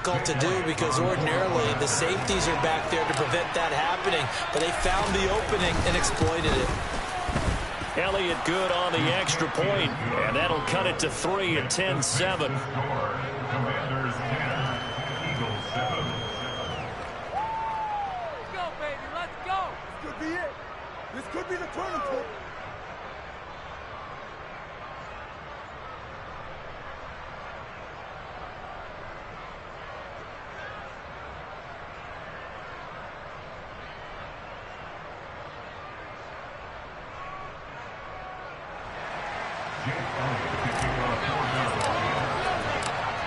difficult to do because ordinarily the safeties are back there to prevent that happening. But they found the opening and exploited it. Elliott good on the extra point, and that'll cut it to 3 at 10-7. Commanders 10, Eagles 7. Let's go, baby, let's go! This could be it. This could be the turning point.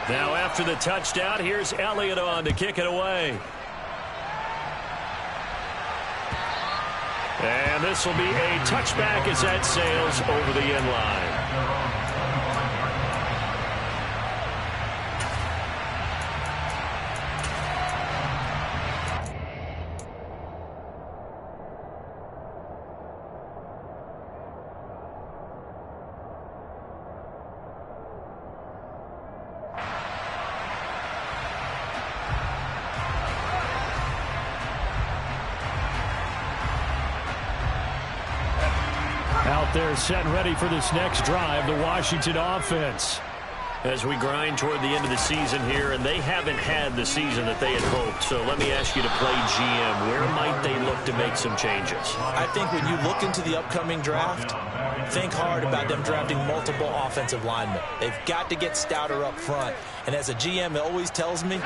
Now after the touchdown, here's Elliott on to kick it away. And this will be a touchback as that sails over the end line. They're set and ready for this next drive, the Washington offense. As we grind toward the end of the season here, and they haven't had the season that they had hoped. So let me ask you to play GM. Where might they look to make some changes? I think when you look into the upcoming draft, think hard about them drafting multiple offensive linemen. They've got to get stouter up front. And as a GM, it always tells me,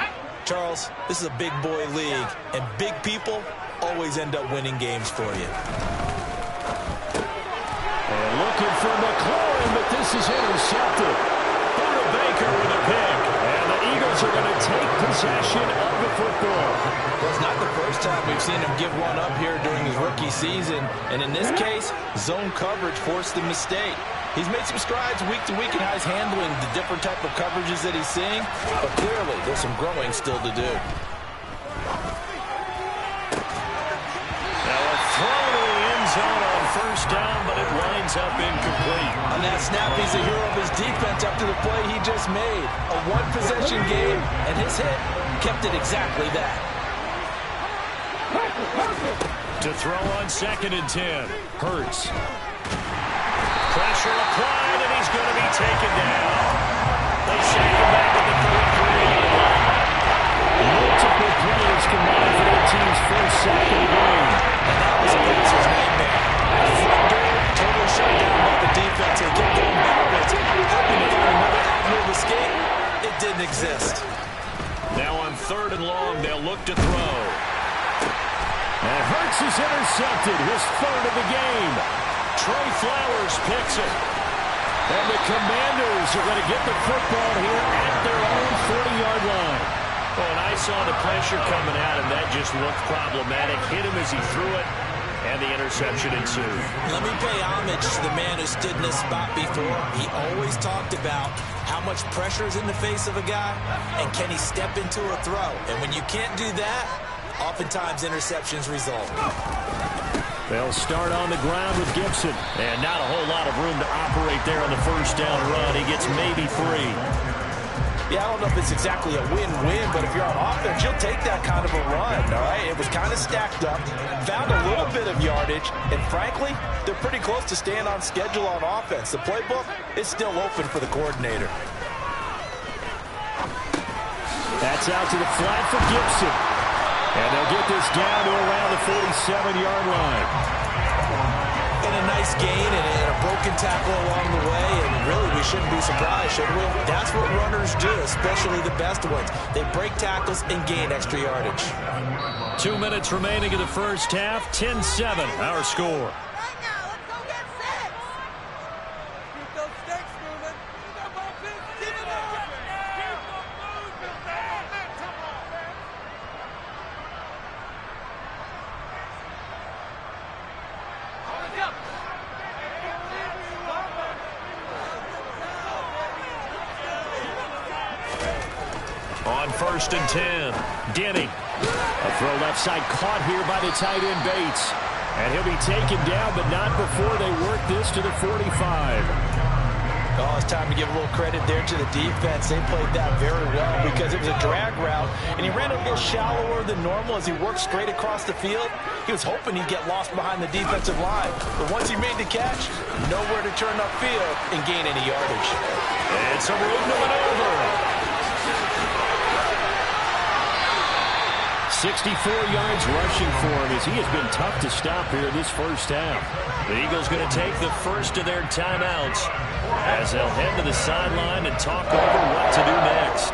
Charles, this is a big boy league, and big people always end up winning games for you. And looking for McLaurin, but this is intercepted. Buda Baker with a pick. And the Eagles are going to take possession of the football. Well, it's not the first time we've seen him give one up here during his rookie season. And in this case, zone coverage forced the mistake. He's made some strides week to week in how he's handling the different type of coverages that he's seeing. But clearly, there's some growing still to do. Now a throw to the end zone on first down, but it winds up incomplete. On that snap, he's a hero of his defense after the play he just made. A one-possession game, and his hit kept it exactly that. To throw on 2nd and 10. Hurts. Pressure applied, and he's going to be taken down. They send him back at the 33-yard line. Multiple players combined for their team's first sack of the game. And that was a passer's nightmare. The front door totally shut down by the defense. They kept going backwards, hoping to find another avenue of escape. It didn't exist. Now on 3rd and long, they'll look to throw. And Hurts is intercepted, his 3rd of the game. Trey Flowers picks it. And the Commanders are going to get the football here at their own 40-yard line. Oh, and I saw the pressure coming out, and that just looked problematic. Hit him as he threw it, and the interception ensued. Let me pay homage to the man who stood in this spot before. He always talked about how much pressure is in the face of a guy, and can he step into a throw. And when you can't do that, oftentimes interceptions result. They'll start on the ground with Gibson. And not a whole lot of room to operate there on the first down run. He gets maybe 3. Yeah, I don't know if it's exactly a win-win, but if you're on offense, you'll take that kind of a run, all right? It was kind of stacked up, found a little bit of yardage, and frankly, they're pretty close to staying on schedule on offense. The playbook is still open for the coordinator. That's out to the flat for Gibson. And they'll get this down to around the 47-yard line. And a nice gain and a broken tackle along the way, and really we shouldn't be surprised, should we? That's what runners do, especially the best ones. They break tackles and gain extra yardage. 2 minutes remaining in the first half, 10-7 our score. On 1st and 10, Denny. A throw left side caught here by the tight end Bates. And he'll be taken down, but not before they work this to the 45. Oh, it's time to give a little credit there to the defense. They played that very well because it was a drag route, and he ran a little shallower than normal as he worked straight across the field. He was hoping he'd get lost behind the defensive line, but once he made the catch, nowhere to turn upfield and gain any yardage. And some room to maneuver. 64 yards rushing for him as he has been tough to stop here this first half. The Eagles going to take the first of their timeouts as they'll head to the sideline and talk over what to do next.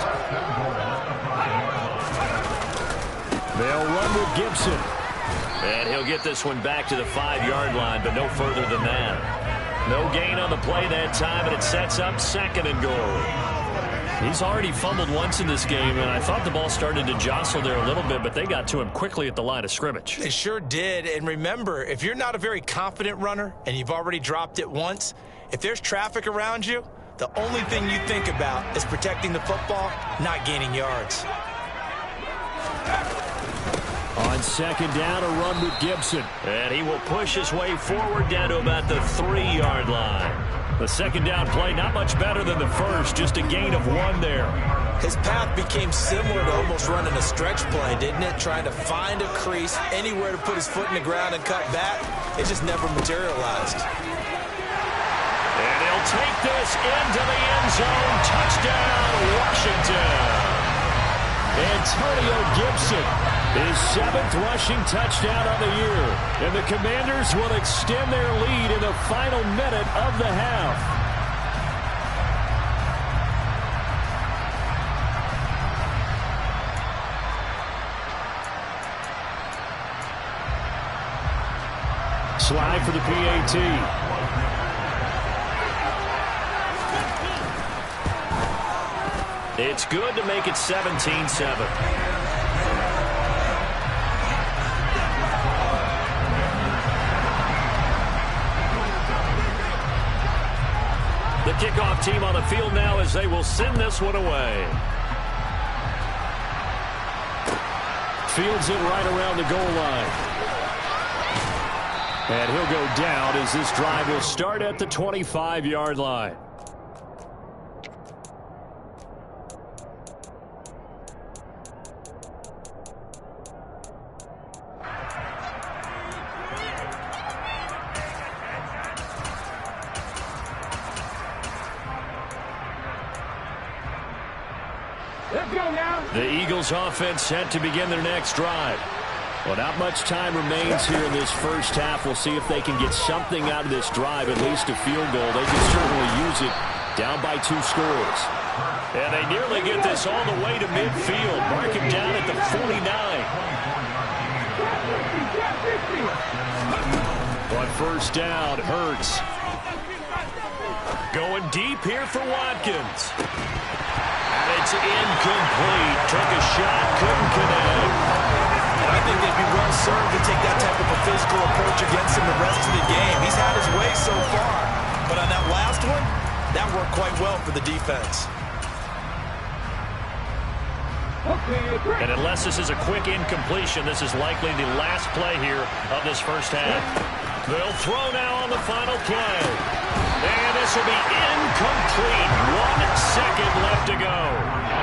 They'll run with Gibson. And he'll get this one back to the 5-yard line, but no further than that. No gain on the play that time, and it sets up 2nd and goal. He's already fumbled once in this game, and I thought the ball started to jostle there a little bit, but they got to him quickly at the line of scrimmage. They sure did. And remember, if you're not a very confident runner and you've already dropped it once, if there's traffic around you, the only thing you think about is protecting the football, not gaining yards. On 2nd down, a run with Gibson. And he will push his way forward down to about the 3-yard line. The 2nd down play, not much better than the first, just a gain of 1 there. His path became similar to almost running a stretch play, didn't it? Trying to find a crease, anywhere to put his foot in the ground and cut back. It just never materialized. And he'll take this into the end zone. Touchdown, Washington. Antonio Gibson, his 7th rushing touchdown of the year. And the Commanders will extend their lead in the final minute of the half. Slide for the PAT. It's good to make it 17-7. The kickoff team on the field now as they will send this one away. Fields it right around the goal line. And he'll go down as this drive will start at the 25-yard line. The Eagles offense set to begin their next drive. Well, not much time remains here in this first half. We'll see if they can get something out of this drive, at least a field goal. They can certainly use it down by 2 scores. And they nearly get this all the way to midfield. Mark him down at the 49. On first down, Hurts. Going deep here for Watkins. And it's incomplete. Took a shot, couldn't connect. And I think they'd be well served to take that type of a physical approach against him the rest of the game. He's had his way so far. But on that last one, that worked quite well for the defense. And unless this is a quick incompletion, this is likely the last play here of this first half. They'll throw now on the final play. And this will be incomplete. 1 second left to go.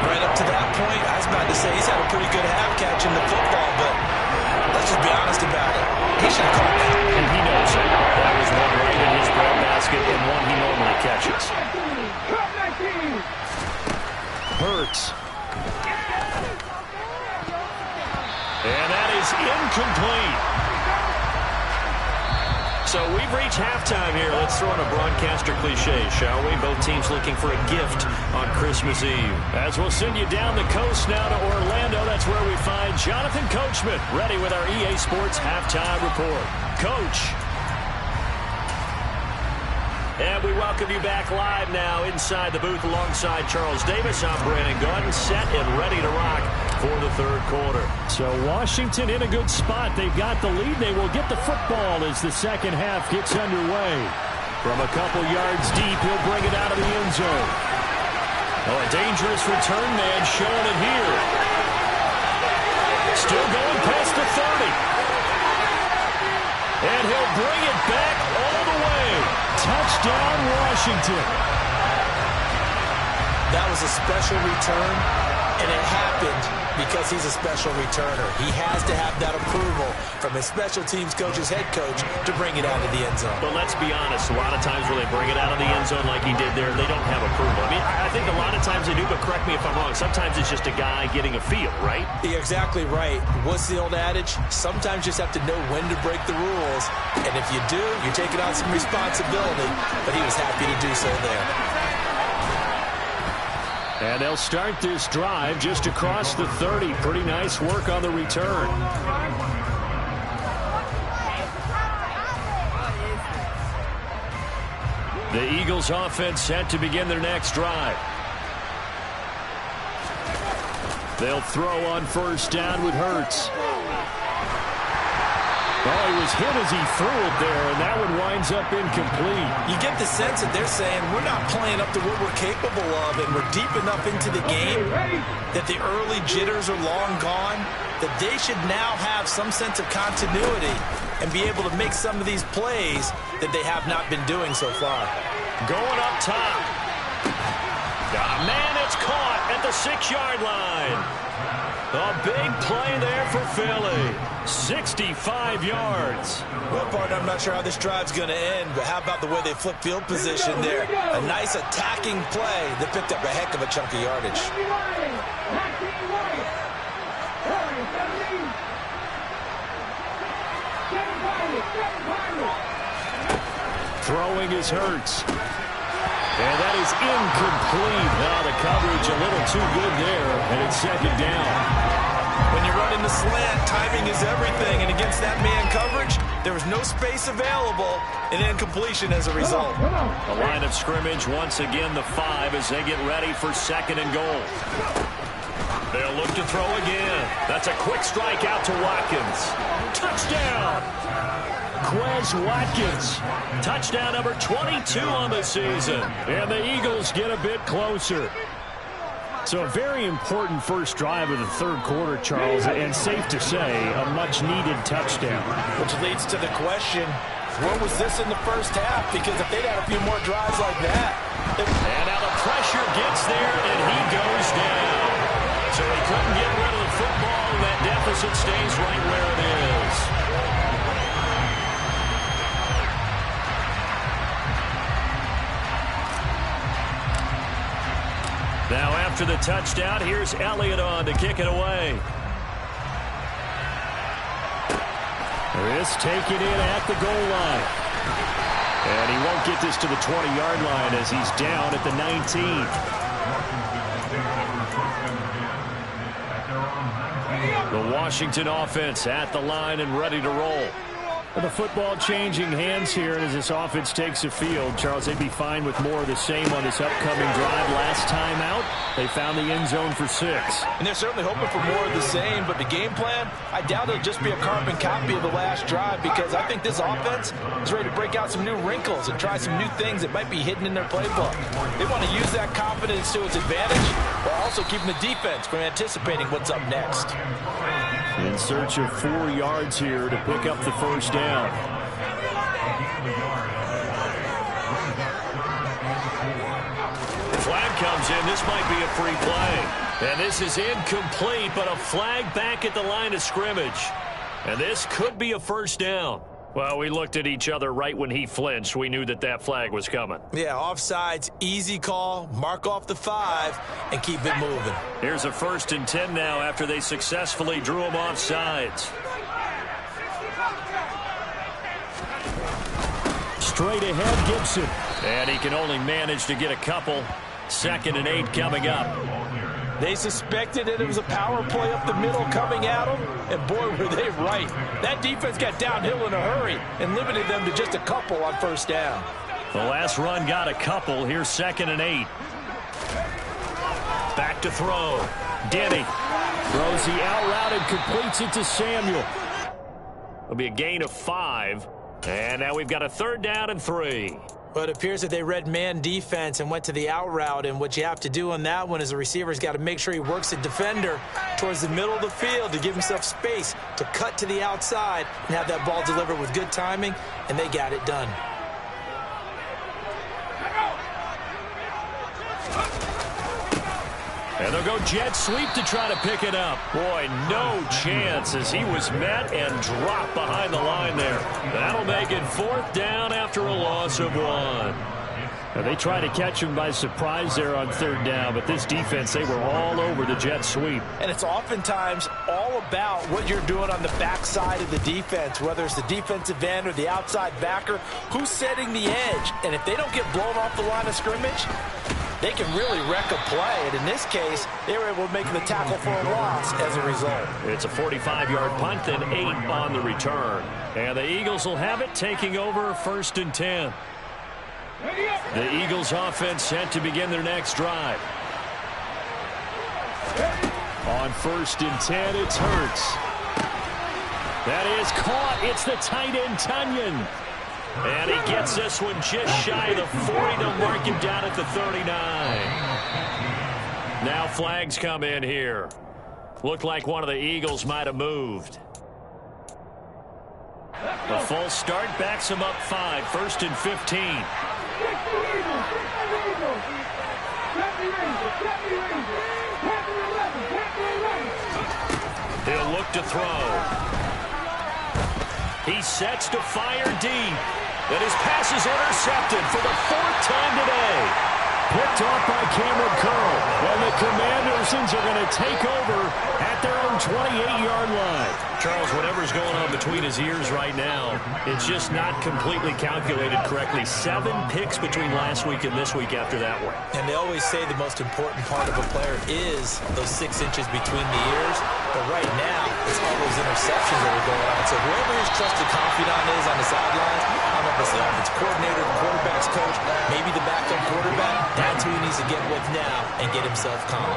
Right up to that point, I was about to say he's had a pretty good half catching the football, but let's just be honest about it. He should have caught that. And he knows it. That was one right in his breadbasket and one he normally catches. Hurts. And that is incomplete. So we've reached halftime here. Let's throw in a broadcaster cliche, shall we? Both teams looking for a gift on Christmas Eve. As we'll send you down the coast now to Orlando, that's where we find Jonathan Coachman, ready with our EA Sports Halftime Report. Coach. And we welcome you back live now inside the booth alongside Charles Davis. I'm Brandon Gaudin, set and ready to rock for the third quarter. So Washington in a good spot. They've got the lead. They will get the football as the second half gets underway. From a couple yards deep, he'll bring it out of the end zone. Oh, a dangerous return man showing it here. Still going past the 30. And he'll bring it back all the way. Touchdown, Washington. That was a special return, and it happened because he's a special returner. He has to have that approval from his special teams coach's head coach to bring it out of the end zone. But let's be honest, a lot of times when they bring it out of the end zone like he did there, they don't have approval. I mean, I think a lot of times they do, but correct me if I'm wrong. Sometimes it's just a guy getting a feel, right? You're exactly right. What's the old adage? Sometimes you just have to know when to break the rules, and if you do, you're taking on some responsibility, but he was happy to do so there. And they'll start this drive just across the 30. Pretty nice work on the return. The Eagles offense set to begin their next drive. They'll throw on first down with Hurts. Oh, he was hit as he threw it there, and that one winds up incomplete. You get the sense that they're saying we're not playing up to what we're capable of, and we're deep enough into the game that the early jitters are long gone, that they should now have some sense of continuity and be able to make some of these plays that they have not been doing so far. Going up top. Man, it's caught at the 6-yard line. A big play there for Philly. 65 yards. Well, partner, I'm not sure how this drive's going to end, but how about the way they flip field position there? A nice attacking play that picked up a heck of a chunk of yardage. Throwing is Hurts. And that is incomplete. Now the coverage a little too good there, and it's second down. When you're running the slant, timing is everything, and against that man coverage, there was no space available, and incompletion as a result. The line of scrimmage once again the 5 as they get ready for second and goal. They'll look to throw again. That's a quick strike out to Watkins. Touchdown! Quez Watkins. Touchdown number 22 on the season. And the Eagles get a bit closer. So a very important first drive of the third quarter, Charles, and safe to say, a much-needed touchdown. Which leads to the question, where was this in the first half? Because if they'd had a few more drives like that... And now the pressure gets there, and he goes down. So he couldn't get rid of the football, and that deficit stays right where it is. Now after the touchdown, here's Elliott on to kick it away. This taken in at the goal line. And he won't get this to the 20-yard line as he's down at the 19. The Washington offense at the line and ready to roll. The football changing hands here, and as this offense takes the field, Charles, they'd be fine with more of the same on this upcoming drive. Last time out, they found the end zone for 6. And they're certainly hoping for more of the same, but the game plan, I doubt it'll just be a carbon copy of the last drive, because I think this offense is ready to break out some new wrinkles and try some new things that might be hidden in their playbook. They want to use that confidence to its advantage, while also keeping the defense from anticipating what's up next. In search of 4 yards here to pick up the first down. Flag comes in. This might be a free play. And this is incomplete, but a flag back at the line of scrimmage. And this could be a first down. Well, we looked at each other right when he flinched. We knew that that flag was coming. Yeah, offsides, easy call, mark off the 5, and keep it moving. Here's a 1st and 10 now after they successfully drew him off sides. Straight ahead, Gibson. And he can only manage to get a couple. 2nd and 8 coming up. They suspected that it was a power play up the middle coming at them, and boy, were they right. That defense got downhill in a hurry and limited them to just a couple on first down. The last run got a couple. Here's 2nd and 8. Back to throw. Denny throws the out route and completes it to Samuel. It'll be a gain of 5. And now we've got a 3rd down and 3. But it appears that they read man defense and went to the out route, and what you have to do on that one is the receiver's got to make sure he works the defender towards the middle of the field to give himself space to cut to the outside and have that ball delivered with good timing, and they got it done. And they'll go jet sweep to try to pick it up. Boy, no chance as he was met and dropped behind the line there. That'll make it 4th down after a loss of 1. Now, they tried to catch him by surprise there on 3rd down, but this defense, they were all over the jet sweep. And it's oftentimes all about what you're doing on the backside of the defense, whether it's the defensive end or the outside backer, who's setting the edge. And if they don't get blown off the line of scrimmage, they can really wreck a play. And in this case, they were able to make the tackle for a loss as a result. It's a 45-yard punt, then 8 on the return. And the Eagles will have it, taking over 1st and 10. The Eagles offense set to begin their next drive. On 1st and 10, it's Hurts. That is caught. It's the tight end, Tunyon. And he gets this one just shy of the 40 to mark him down at the 39. Now flags come in here. Looked like one of the Eagles might have moved. The false start backs him up 5, 1st and 15. He'll look to throw. He sets to fire deep. And his pass is intercepted for the 4th time today. Picked off by Cameron Curl. Well, the Commandersons are going to take over at their own 28-yard line. Charles, whatever's going on between his ears right now, it's just not completely calculated correctly. 7 picks between last week and this week after that one. And they always say the most important part of a player is those 6 inches between the ears. But right now, it's all those interceptions that are going on. So whoever his trusted confidant is on the sidelines, I don't know if it's the offensive coordinator, the quarterback's coach, maybe the backup quarterback, that's who he needs to get with now and get himself calm.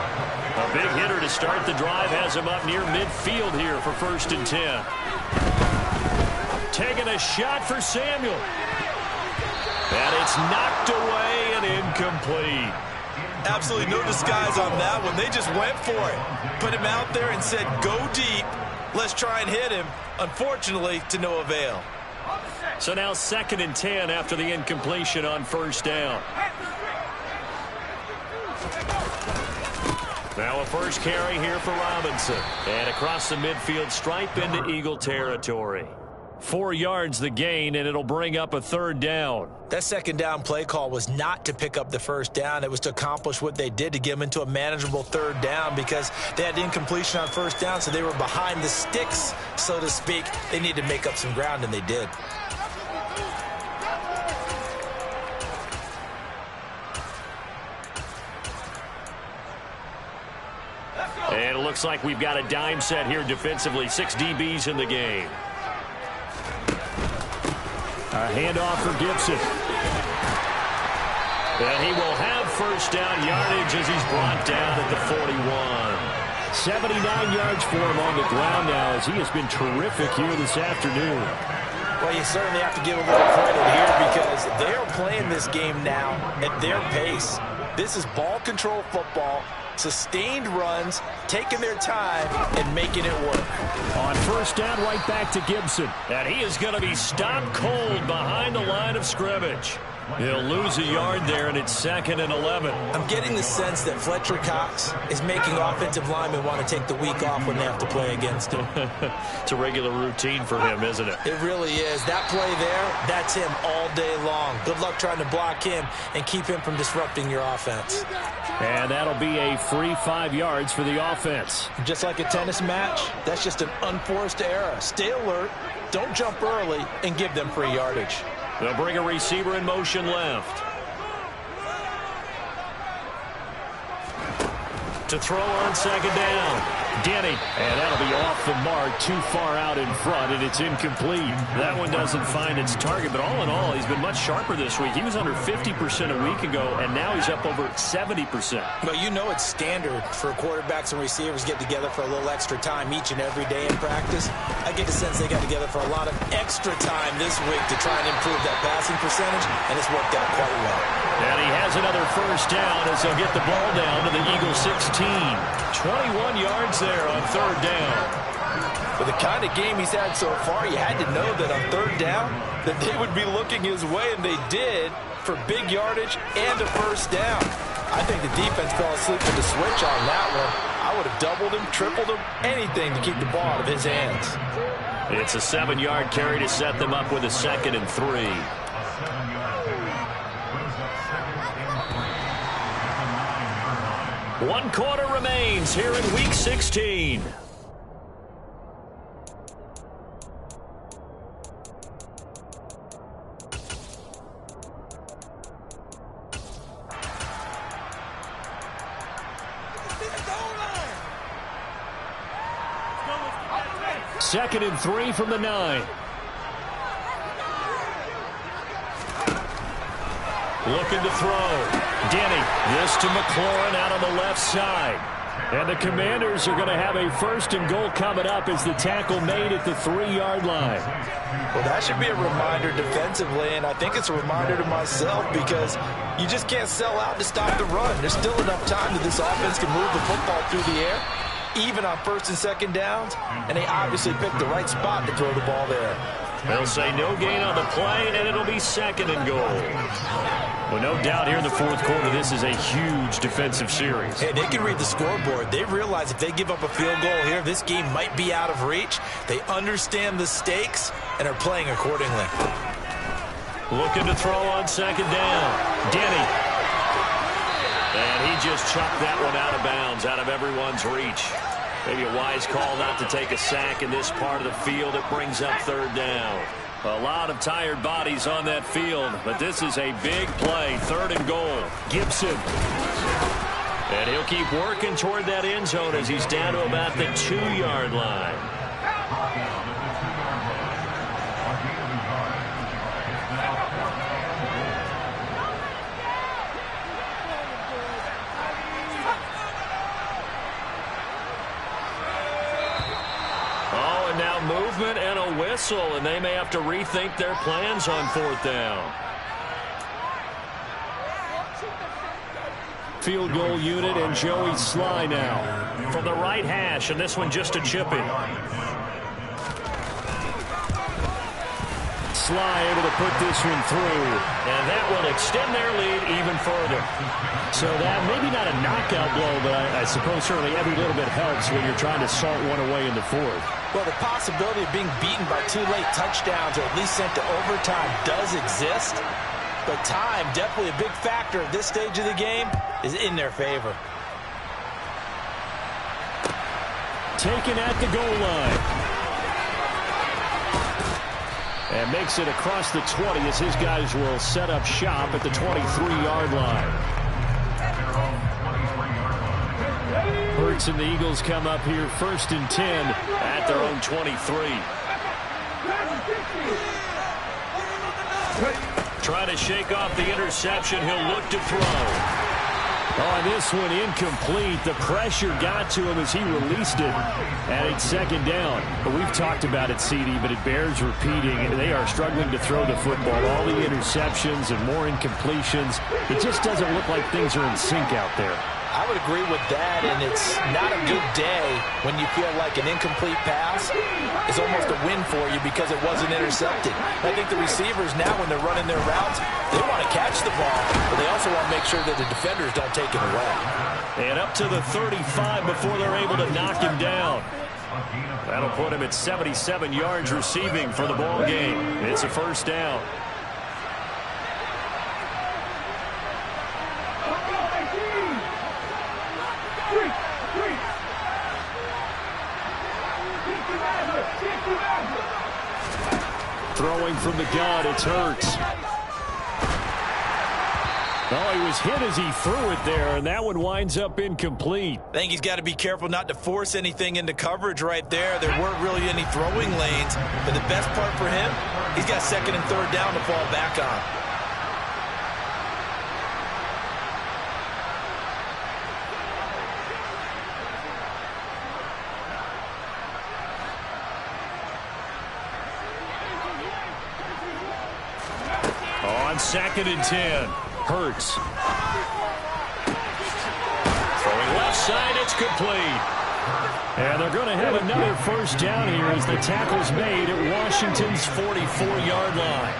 A big hitter to start the drive has him up near midfield here for 1st and 10. Taking a shot for Samuel. And it's knocked away and incomplete. Absolutely no disguise on that one. They just went for it. Put him out there and said, go deep. Let's try and hit him. Unfortunately, to no avail. So now 2nd and 10 after the incompletion on 1st down. Now a first carry here for Robinson. And across the midfield stripe into Eagle territory. 4 yards the gain, and it'll bring up a 3rd down. That 2nd down play call was not to pick up the 1st down. It was to accomplish what they did to get them into a manageable 3rd down because they had incompletion on 1st down, so they were behind the sticks, so to speak. They needed to make up some ground, and they did. And it looks like we've got a dime set here defensively. 6 DBs in the game. A handoff for Gibson. And he will have 1st down yardage as he's brought down at the 41. 79 yards for him on the ground now as he has been terrific here this afternoon. Well, you certainly have to give a little credit here because they are playing this game now at their pace. This is ball control football. Sustained runs, taking their time, and making it work. On 1st down, right back to Gibson. And he is going to be stopped cold behind the line of scrimmage. He'll lose a yard there, and it's 2nd and 11. I'm getting the sense that Fletcher Cox is making offensive linemen want to take the week off when they have to play against him. It's a regular routine for him, isn't it? It really is. That play there, that's him all day long. Good luck trying to block him and keep him from disrupting your offense. And that'll be a free 5 yards for the offense. Just like a tennis match, that's just an unforced error. Stay alert, don't jump early, and give them free yardage. They'll bring a receiver in motion left. To throw on 2nd down. Denny. And that'll be off the mark, too far out in front, and it's incomplete. That one doesn't find its target, but all in all, he's been much sharper this week. He was under 50% a week ago, and now he's up over 70%. Well, you know it's standard for quarterbacks and receivers to get together for a little extra time each and every day in practice. I get the sense they got together for a lot of extra time this week to try and improve that passing percentage, and it's worked out quite well. And he has another 1st down as they'll get the ball down to the Eagles 16. 21 yards there on 3rd down. For the kind of game he's had so far, you had to know that on 3rd down that they would be looking his way, and they did, for big yardage and a 1st down. I think the defense fell asleep with the switch on that one. I would have doubled him, tripled him, anything to keep the ball out of his hands. It's a 7-yard carry to set them up with a 2nd and 3. One quarter remains here in Week 16. Second and 3 from the 9. Looking to throw. Denny. This to McLaurin out on the left side. And the Commanders are going to have a 1st and goal coming up as the tackle made at the 3-yard line. Well, that should be a reminder defensively, and I think it's a reminder to myself because you just can't sell out to stop the run. There's still enough time that this offense can move the football through the air, even on 1st and 2nd downs, and they obviously picked the right spot to throw the ball there. They'll say no gain on the play, and it'll be 2nd and goal. Well, no doubt here in the 4th quarter, this is a huge defensive series. Hey, they can read the scoreboard. They realize if they give up a field goal here, this game might be out of reach. They understand the stakes and are playing accordingly. Looking to throw on 2nd down. Denny. And he just chucked that one out of bounds, out of everyone's reach. Maybe a wise call not to take a sack in this part of the field. It brings up 3rd down. A lot of tired bodies on that field, but this is a big play. 3rd and goal. Gibson. And he'll keep working toward that end zone as he's down to about the 2-yard line. Movement and a whistle, and they may have to rethink their plans on 4th down. Field goal unit and Joey Sly now. From the right hash, and this one just a chip-in. Sly able to put this one through. And that will extend their lead even further. So that maybe not a knockout blow, but I suppose certainly every little bit helps when you're trying to salt one away in the 4th. Well, the possibility of being beaten by 2 late touchdowns or at least sent to overtime does exist. But time, definitely a big factor at this stage of the game, is in their favor. Taken at the goal line. And makes it across the 20 as his guys will set up shop at the 23-yard line. Hurts and the Eagles come up here 1st and 10 at their own 23. Trying to shake off the interception. He'll look to throw. On this one, incomplete. The pressure got to him as he released it. And it's 2nd down. But we've talked about it, CD, but it bears repeating. They are struggling to throw the football. All the interceptions and more incompletions. It just doesn't look like things are in sync out there. I would agree with that, and it's not a good day when you feel like an incomplete pass is almost a win for you because it wasn't intercepted. I think the receivers now, when they're running their routes, they want to catch the ball, but they also want to make sure that the defenders don't take it away. And up to the 35 before they're able to knock him down. That'll put him at 77 yards receiving for the ball game. It's a 1st down. Throwing from the gun, it's Hurts. Oh, he was hit as he threw it there, and that one winds up incomplete. I think he's got to be careful not to force anything into coverage right there. There weren't really any throwing lanes, but the best part for him, he's got 2nd and 3rd down to fall back on. On 2nd and 10, Hurts. Throwing left side, it's complete. And they're going to have another 1st down here as the tackle's made at Washington's 44-yard line.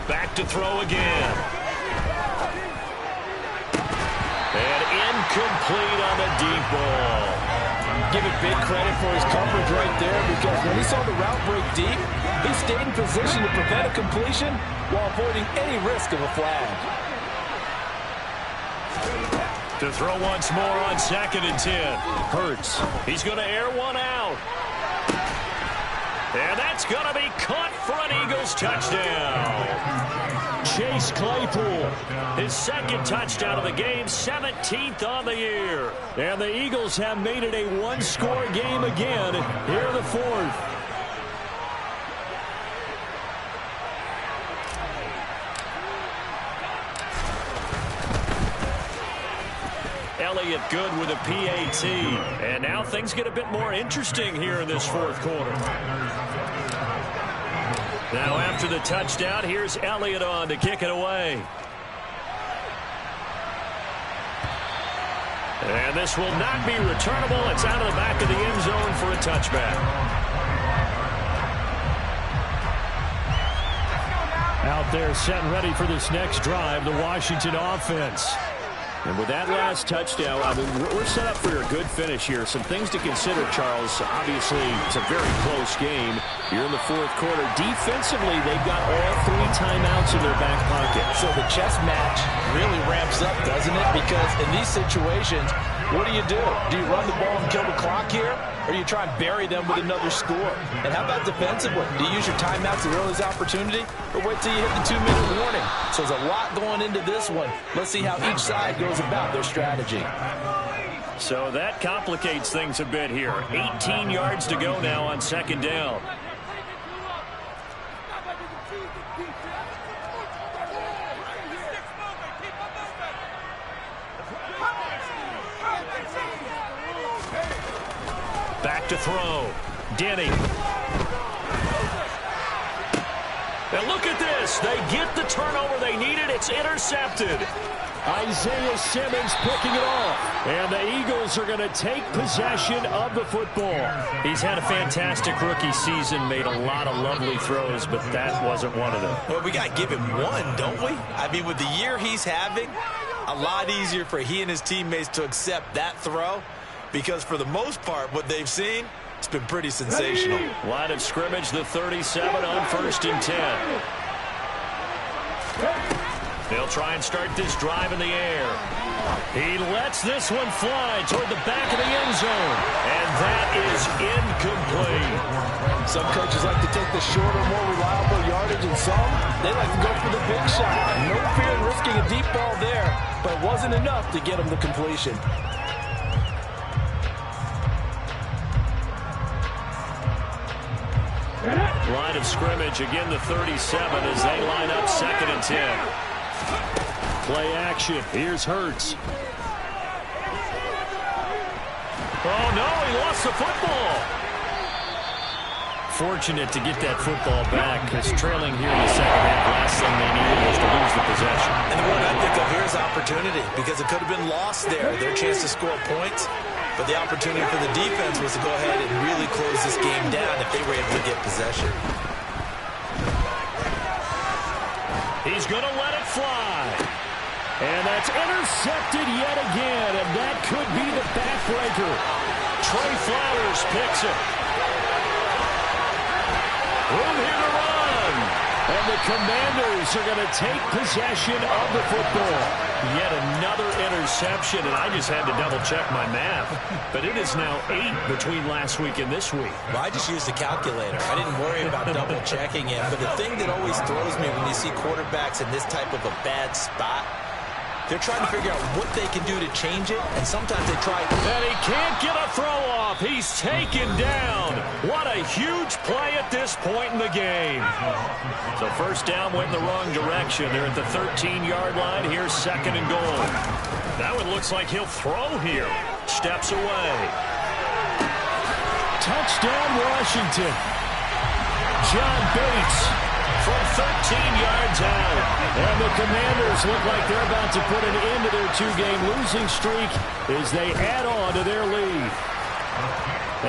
Back to throw again. And incomplete on the deep ball. Give it big credit for his coverage right there, because when he saw the route break deep, he stayed in position to prevent a completion while avoiding any risk of a flag. To throw once more on 2nd and 10. Hurts. He's going to air one out. And that's going to be caught for an Eagles touchdown. Chase Claypool, his 2nd touchdown of the game, 17th on the year. And the Eagles have made it a one-score game again here in the 4th. Elliott good with a PAT. And now things get a bit more interesting here in this 4th quarter. Now after the touchdown, here's Elliott on to kick it away. And this will not be returnable. It's out of the back of the end zone for a touchback. Out there set and ready for this next drive, the Washington offense. And with that last touchdown, I mean, we're set up for a good finish here. Some things to consider, Charles. Obviously, it's a very close game. You're in the 4th quarter. Defensively, they've got all 3 timeouts in their back pocket. So the chess match really ramps up, doesn't it? Because in these situations, what do? Do you run the ball and kill the clock here? Or do you try and bury them with another score? And how about defensively? Do you use your timeouts at earliest opportunity? Or wait till you hit the 2-minute warning? So there's a lot going into this one. Let's see how each side goes about their strategy. So that complicates things a bit here. 18 yards to go now on 2nd down. Back to throw. Denny. And look at this. They get the turnover they needed. It's intercepted. Isaiah Simmons picking it off. And the Eagles are going to take possession of the football. He's had a fantastic rookie season, made a lot of lovely throws, but that wasn't one of them. Well, we got to give him one, don't we? I mean, with the year he's having, a lot easier for he and his teammates to accept that throw, because for the most part, what they've seen, it's been pretty sensational. Line of scrimmage, the 37 on 1st and 10. They'll try and start this drive in the air. He lets this one fly toward the back of the end zone. And that is incomplete. Some coaches like to take the shorter, more reliable yardage, and some, they like to go for the big shot. No fear in risking a deep ball there, but it wasn't enough to get him the completion. Line of scrimmage, again the 37 as they line up 2nd and 10. Play action. Here's Hurts. Oh, no, he lost the football. Fortunate to get that football back, because trailing here in the 2nd half, last thing they needed was to lose the possession. And the word I think of here is opportunity, because it could have been lost there, their chance to score points. But the opportunity for the defense was to go ahead and really close this game down if they were able to get possession. He's going to let it fly. And that's intercepted yet again, and that could be the backbreaker. Trey Flowers picks it. Room here to run. And the Commanders are going to take possession of the football. Yet another interception, and I just had to double-check my math. But it is now 8 between last week and this week. Well, I just used a calculator. I didn't worry about double-checking it. But the thing that always throws me when you see quarterbacks in this type of a bad spot, they're trying to figure out what they can do to change it, and sometimes they try. And he can't get a throw off. He's taken down. What a huge play at this point in the game. So first down went in the wrong direction. They're at the 13-yard line. Here's 2nd and goal. That one looks like he'll throw here. Steps away. Touchdown, Washington. John Bates from 13 yards out. And the Commanders look like they're about to put an end to their two-game losing streak as they add on to their lead.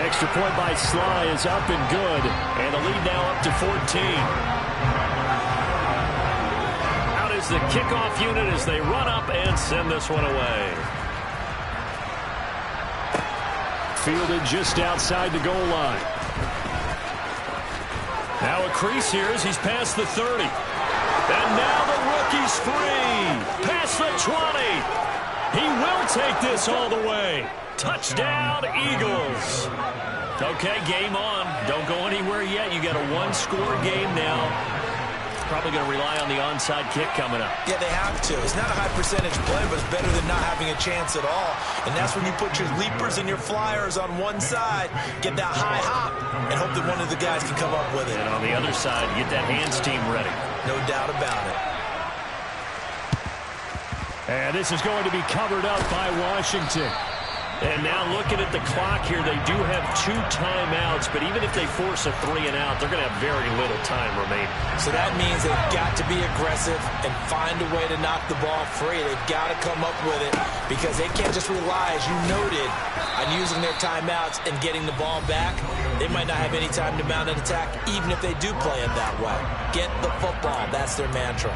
Extra point by Sly is up and good, and the lead now up to 14. Out is the kickoff unit as they run up and send this one away. Fielded just outside the goal line. Now a crease here as he's past the 30. And now the rookie's free. Past the 20. He will take this all the way. Touchdown, Eagles. Okay, game on. Don't go anywhere yet. You got a one-score game now. Probably going to rely on the onside kick coming up. Yeah, they have to. It's not a high percentage play, but it's better than not having a chance at all. And that's when you put your leapers and your flyers on one side, get that high hop, and hope that one of the guys can come up with it. And on the other side, get that hands team ready. No doubt about it. And this is going to be covered up by Washington. And now looking at the clock here, they do have 2 timeouts, but even if they force a 3 and out, they're going to have very little time remaining. So that means they've got to be aggressive and find a way to knock the ball free. They've got to come up with it because they can't just rely, as you noted, on using their timeouts and getting the ball back. They might not have any time to mount an attack, even if they do play it that way. Get the football. That's their mantra.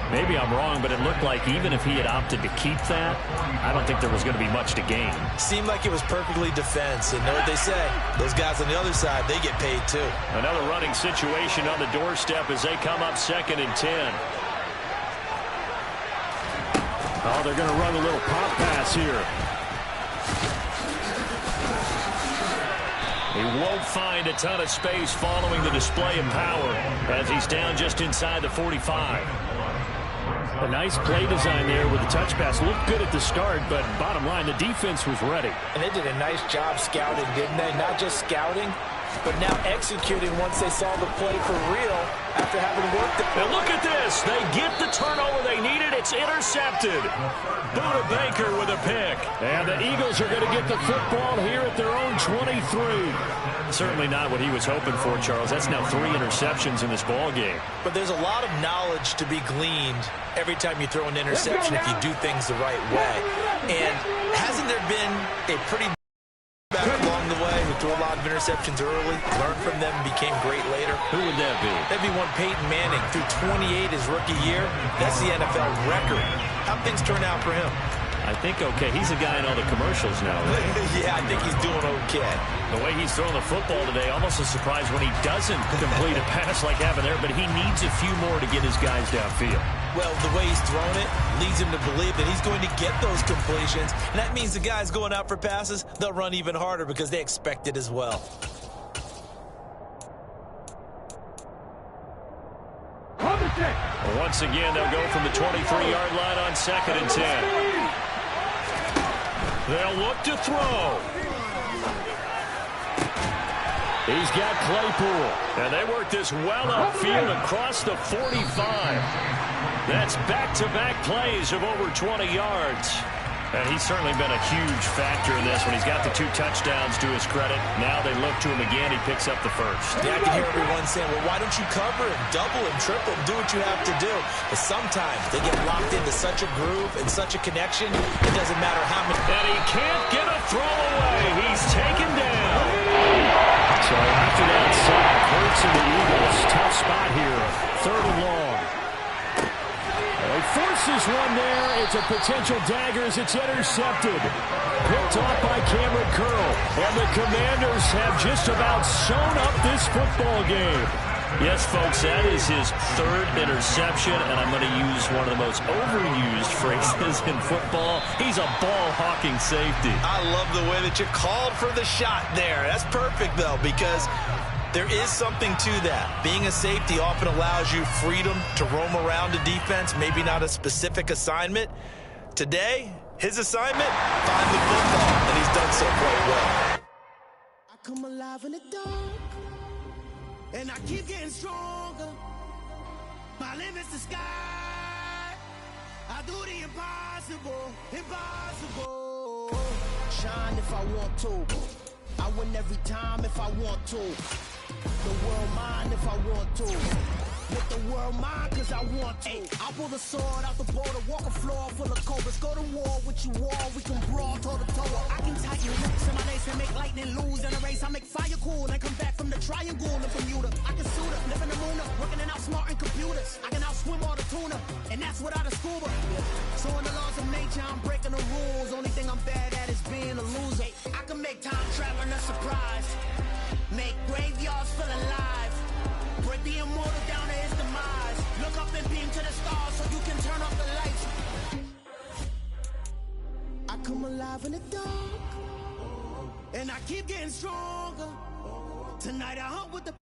Maybe I'm wrong, but it looked like even if he had opted to keep that, I don't think there was going to be much to gain. Seemed like it was perfectly defense. And know what they say? Those guys on the other side, they get paid too. Another running situation on the doorstep as they come up 2nd and 10. Oh, they're going to run a little pop pass here. He won't find a ton of space following the display of power as he's down just inside the 45. A nice play design there with the touch pass. Looked good at the start, but bottom line, the defense was ready. And they did a nice job scouting, didn't they? Not just scouting, but now executing once they saw the play for real after having worked it. And look at this. They get the turnover they needed. It's intercepted. Budda Baker with a pick. And the Eagles are going to get the football here at their own 23. Certainly not what he was hoping for, Charles. That's now 3 interceptions in this ball game. But there's a lot of knowledge to be gleaned every time you throw an interception if you do things the right way. And hasn't there been a pretty back along the way who threw a lot of interceptions early, learned from them, and became great later? Who would that be? That'd be one Peyton Manning. Threw 28 his rookie year. That's the NFL record. How'd things turn out for him? I think okay. He's a guy in all the commercials now, right? Yeah, I think he's doing okay. The way he's throwing the football today, almost a surprise when he doesn't complete a pass like happened there, but he needs a few more to get his guys downfield. Well, the way he's thrown it leads him to believe that he's going to get those completions, and that means the guys going out for passes, they'll run even harder because they expect it as well. Once again, they'll go from the 23-yard line on 2nd and 10. They'll look to throw. He's got Claypool. And they work this well upfield across the 45. That's back-to-back plays of over 20 yards. And he's certainly been a huge factor in this when he's got the 2 touchdowns to his credit. Now they look to him again. He picks up the first. Yeah, I can hear everyone saying, well, why don't you cover him, double him, triple him, do what you have to do. But sometimes they get locked into such a groove and such a connection, it doesn't matter how many. And he can't get a throw away. He's taken down. So after that sack, Hurts and the Eagles, tough spot here. 3rd and long. He forces one there. It's a potential dagger as it's intercepted. Picked off by Cameron Curl. And the Commanders have just about sewn up this football game. Yes, folks, that is his 3rd interception, and I'm going to use one of the most overused phrases in football. He's a ball-hawking safety. I love the way that you called for the shot there. That's perfect, though, because there is something to that. Being a safety often allows you freedom to roam around a defense, maybe not a specific assignment. Today, his assignment, find the football, and he's done so quite well. I come alive in the dark, and I keep getting stronger. My limit's the sky. I do the impossible, impossible. Shine if I want to. I win every time if I want to. The world mine if I want to. with the world mine, cause I want to. I pull the sword out the border, walk a floor full of cobras. Go to war with you all, we can brawl toe to toe. I can tighten hooks in my lace and make lightning lose in a race. I make fire cool and come back from the triangle in Bermuda. I can suit up, live in the moon up, working and outsmarting computers. I can outswim all the tuna, and that's without a scuba. So in the laws of nature, I'm breaking the rules. Only thing I'm bad at is being a loser. I can make time traveling a surprise, make graveyards feel alive, break the immortal down to his demise. Look up and beam to the stars so you can turn off the lights. I come alive in the dark, and I keep getting stronger. Tonight I hunt with the